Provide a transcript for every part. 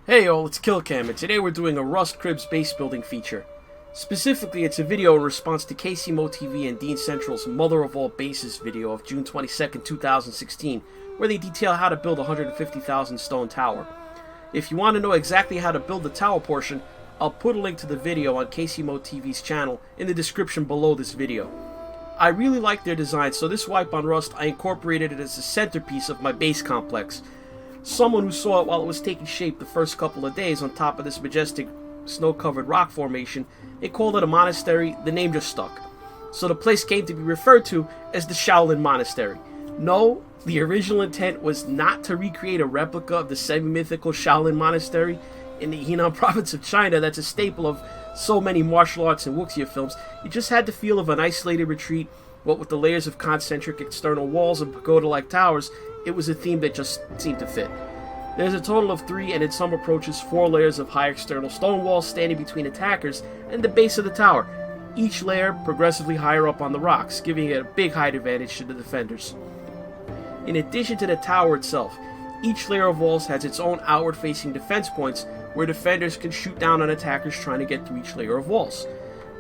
Hey all, it's KillCam, and today we're doing a Rust Cribs base building feature. Specifically, it's a video in response to KCmoTV and Dean Central's Mother of All Bases video of June 22nd, 2016, where they detail how to build a 150,000 stone tower. If you want to know exactly how to build the tower portion, I'll put a link to the video on KCmoTV's channel in the description below this video. I really like their design, so this wipe on Rust I incorporated it as the centerpiece of my base complex. Someone who saw it while it was taking shape the first couple of days on top of this majestic snow-covered rock formation, they called it a monastery. The name just stuck. So the place came to be referred to as the Shaolin Monastery. No, the original intent was not to recreate a replica of the semi-mythical Shaolin Monastery in the Henan province of China that's a staple of so many martial arts and wuxia films. It just had the feel of an isolated retreat, what with the layers of concentric external walls and pagoda-like towers. It was a theme that just seemed to fit. There's a total of 3, and in some approaches 4 layers of high external stone walls standing between attackers and the base of the tower, each layer progressively higher up on the rocks, giving it a big height advantage to the defenders. In addition to the tower itself, each layer of walls has its own outward-facing defense points where defenders can shoot down on attackers trying to get through each layer of walls.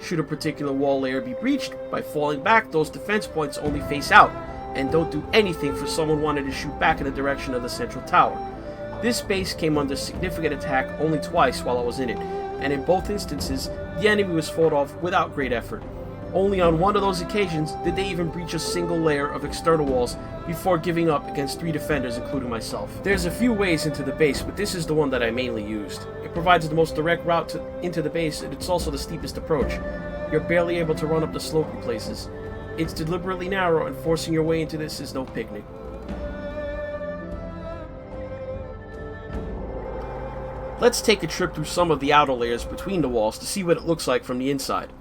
Should a particular wall layer be breached, by falling back, those defense points only face out, and don't do anything for someone wanting to shoot back in the direction of the central tower. This base came under significant attack only twice while I was in it, and in both instances, the enemy was fought off without great effort. Only on one of those occasions did they even breach a single layer of external walls before giving up against 3 defenders, including myself. There's a few ways into the base, but this is the one that I mainly used. It provides the most direct route into the base, and it's also the steepest approach. You're barely able to run up the slopey places. It's deliberately narrow, and forcing your way into this is no picnic. Let's take a trip through some of the outer layers between the walls to see what it looks like from the inside.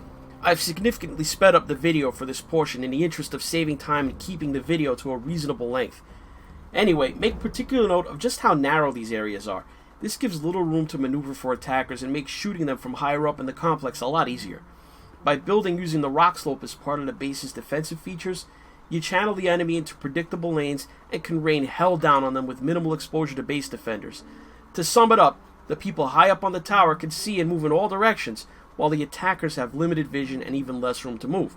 I've significantly sped up the video for this portion in the interest of saving time and keeping the video to a reasonable length. Anyway, make particular note of just how narrow these areas are. This gives little room to maneuver for attackers and makes shooting them from higher up in the complex a lot easier. By building using the rock slope as part of the base's defensive features, you channel the enemy into predictable lanes and can rain hell down on them with minimal exposure to base defenders. To sum it up, the people high up on the tower can see and move in all directions, while the attackers have limited vision and even less room to move.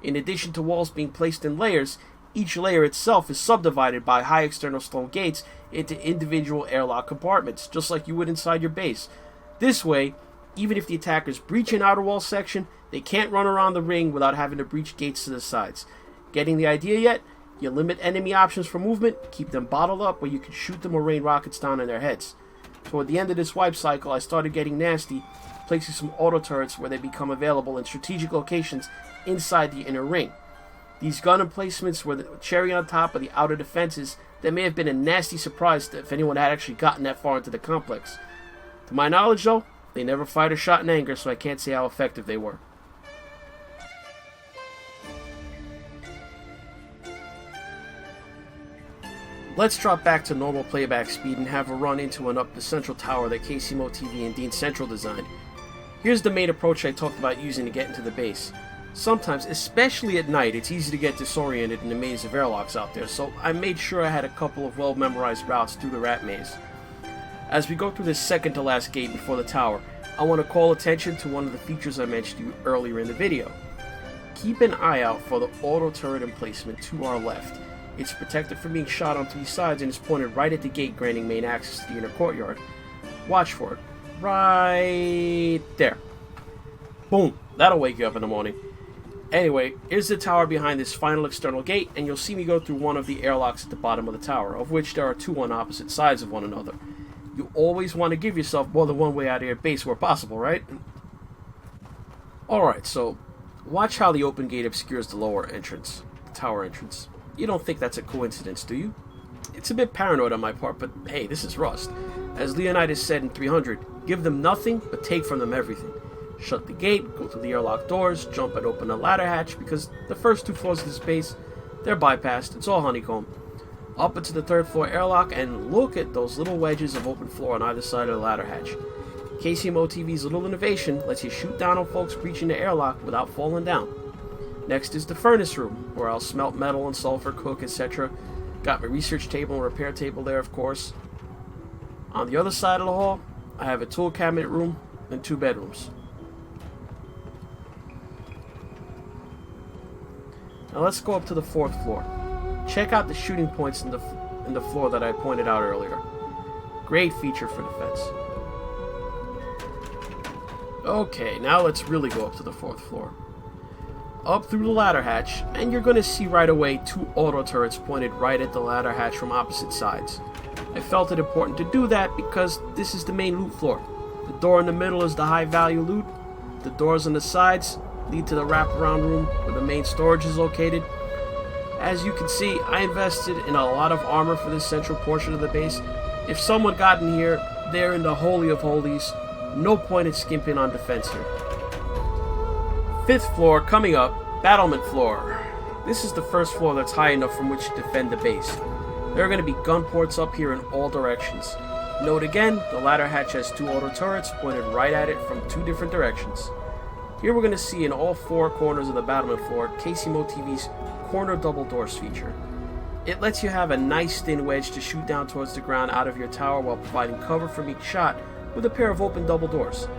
In addition to walls being placed in layers, each layer itself is subdivided by high external stone gates into individual airlock compartments, just like you would inside your base. This way, even if the attackers breach an outer wall section, they can't run around the ring without having to breach gates to the sides. Getting the idea yet? You limit enemy options for movement, keep them bottled up where you can shoot them or rain rockets down on their heads. Toward the end of this wipe cycle, I started getting nasty, placing some auto turrets where they become available in strategic locations inside the inner ring. These gun emplacements were the cherry on top of the outer defenses that may have been a nasty surprise if anyone had actually gotten that far into the complex. To my knowledge though, they never fired a shot in anger, so I can't say how effective they were. Let's drop back to normal playback speed and have a run into and up the central tower that KCmoTV and Dean Central designed. Here's the main approach I talked about using to get into the base. Sometimes, especially at night, it's easy to get disoriented in the maze of airlocks out there, so I made sure I had a couple of well-memorized routes through the rat maze. As we go through this second to last gate before the tower, I want to call attention to one of the features I mentioned to you earlier in the video. Keep an eye out for the auto turret emplacement to our left. It's protected from being shot on 3 sides and is pointed right at the gate granting main access to the inner courtyard. Watch for it. Right there. Boom. That'll wake you up in the morning. Anyway, here's the tower behind this final external gate, and you'll see me go through one of the airlocks at the bottom of the tower, of which there are 2 on opposite sides of one another. You always want to give yourself more than one way out of your base where possible, right? Alright, so watch how the open gate obscures the lower entrance, the tower entrance. You don't think that's a coincidence, do you? It's a bit paranoid on my part, but hey, this is Rust. As Leonidas said in 300, give them nothing, but take from them everything. Shut the gate, go through the airlock doors, jump and open the ladder hatch, because the first 2 floors of this base, they're bypassed, it's all honeycomb. Up into the 3rd floor airlock, and look at those little wedges of open floor on either side of the ladder hatch. KCmoTV's little innovation lets you shoot down on folks breaching the airlock without falling down. Next is the furnace room, where I'll smelt metal and sulfur, cook, etc. Got my research table and repair table there, of course. On the other side of the hall, I have a tool cabinet room and 2 bedrooms. Now let's go up to the 4th floor. Check out the shooting points in the floor that I pointed out earlier. Great feature for defense. Okay, now let's really go up to the 4th floor. Up through the ladder hatch, and you're going to see right away 2 auto turrets pointed right at the ladder hatch from opposite sides. I felt it important to do that because this is the main loot floor. The door in the middle is the high value loot. The doors on the sides lead to the wraparound room where the main storage is located. As you can see, I invested in a lot of armor for this central portion of the base. If someone got in here, they're in the holy of holies. No point in skimping on defense here. 5th floor coming up, battlement floor. This is the first floor that's high enough from which to defend the base. There are going to be gun ports up here in all directions. Note again, the ladder hatch has 2 auto turrets pointed right at it from 2 different directions. Here we're going to see in all 4 corners of the battlement floor KCmoTV's corner double doors feature. It lets you have a nice thin wedge to shoot down towards the ground out of your tower while providing cover from each shot with a pair of open double doors.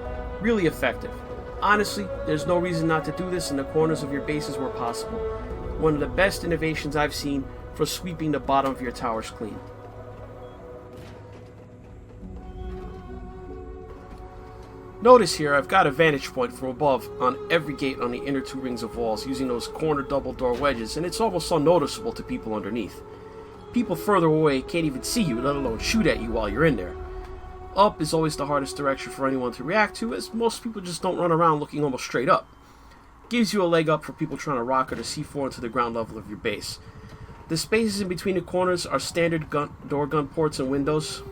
Really effective. Honestly, there's no reason not to do this in the corners of your bases where possible. One of the best innovations I've seen for sweeping the bottom of your towers clean. Notice here I've got a vantage point from above on every gate on the inner 2 rings of walls using those corner double door wedges, and it's almost unnoticeable to people underneath. People further away can't even see you, let alone shoot at you while you're in there. Up is always the hardest direction for anyone to react to, as most people just don't run around looking almost straight up. Gives you a leg up for people trying to rocket or C4 into the ground level of your base. The spaces in between the corners are standard door gun ports and windows.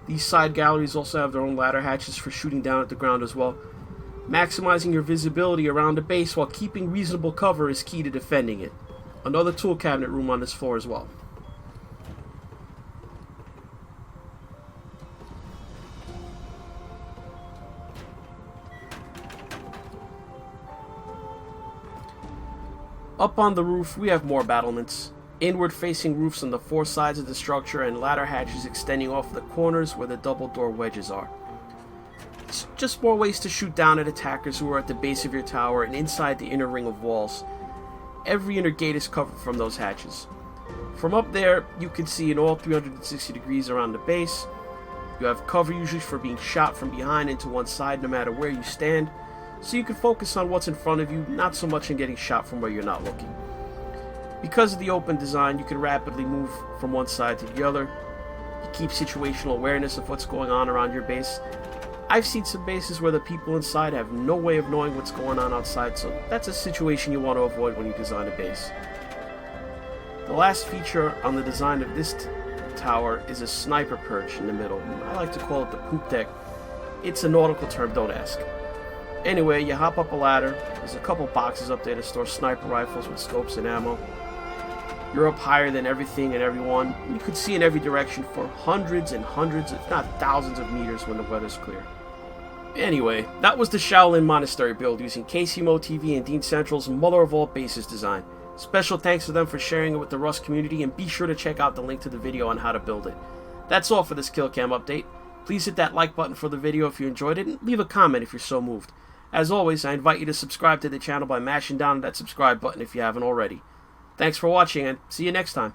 These side galleries also have their own ladder hatches for shooting down at the ground as well. Maximizing your visibility around the base while keeping reasonable cover is key to defending it. Another tool cabinet room on this floor as well. Up on the roof, we have more battlements. Inward-facing roofs on the 4 sides of the structure and ladder hatches extending off the corners where the double door wedges are. It's just more ways to shoot down at attackers who are at the base of your tower and inside the inner ring of walls. Every inner gate is covered from those hatches. From up there, you can see in all 360 degrees around the base. You have cover usually for being shot from behind into one side no matter where you stand, so you can focus on what's in front of you, not so much in getting shot from where you're not looking. Because of the open design, you can rapidly move from one side to the other. You keep situational awareness of what's going on around your base. I've seen some bases where the people inside have no way of knowing what's going on outside, so that's a situation you want to avoid when you design a base. The last feature on the design of this tower is a sniper perch in the middle. I like to call it the poop deck. It's a nautical term, don't ask. Anyway, you hop up a ladder. There's a couple boxes up there to store sniper rifles with scopes and ammo. You're up higher than everything and everyone. You could see in every direction for hundreds and hundreds, if not thousands of meters when the weather's clear. Anyway, that was the Shaolin Monastery build using KCmoTV and Dean Central's Mother of All Bases design. Special thanks to them for sharing it with the Rust community, and be sure to check out the link to the video on how to build it. That's all for this Killcam update. Please hit that like button for the video if you enjoyed it, and leave a comment if you're so moved. As always, I invite you to subscribe to the channel by mashing down that subscribe button if you haven't already. Thanks for watching, and see you next time.